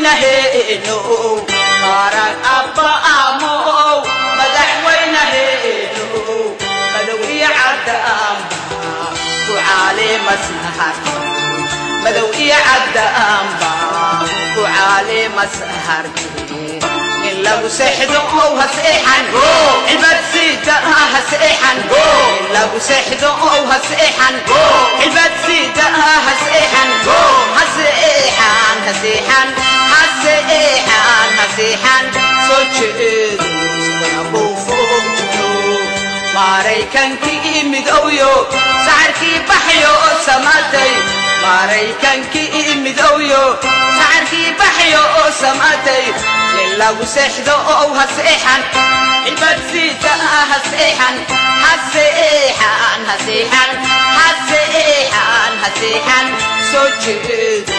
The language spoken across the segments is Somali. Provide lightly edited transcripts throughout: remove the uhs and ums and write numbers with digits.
madaxweynaheennu qaran abba amo madaxweynaheennu madow iyo caddaanba ku caalimasahar madow iyo caddaanba ku caalimasahar in lagu seexdo oo haseexan ilmad sida haseexan in lagu seexdo oo haseexan ilmad sida haseexan haseexan haseexan haseexan haseexan soo jeedo abu fuujo maraykankii midowyo saarkii baxyo samaatay maraykankii midowyo saarkii baxyo samaatay lagu seexdo oo haseexan ilmad sida haseexan haseexan haseexan haseexan haseexan soo jeedo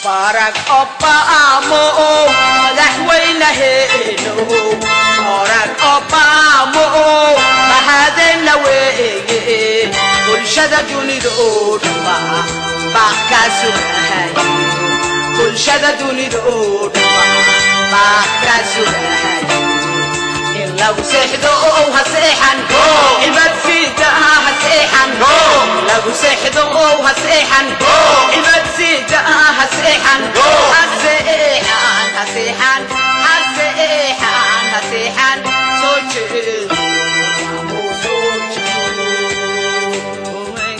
Barack Obama madaxweynaheennu Barack Obama mahadna weeye bulshada dunida oo dhan baa ka sugahay bulshada dunida oo dhan baa ka sugahay in lagu seexdo oo haseexan ilmad sida haseexan lagu seexdo oo haseexan ilmad sida haseexan haseexan haseexan haseexan haseexan soo jeedo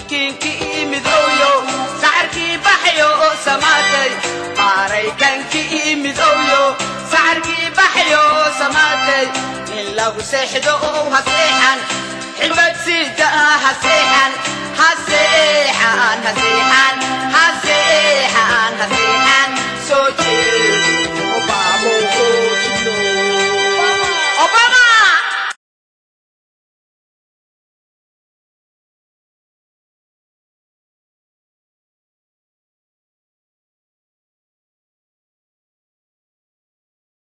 kinkii midowyo saarkii baxyo samaatay maraykankii midowyo saarkii baxyo samaatay in lagu seexdo oo haseexan ilmad sida haseexan haseexan haseexan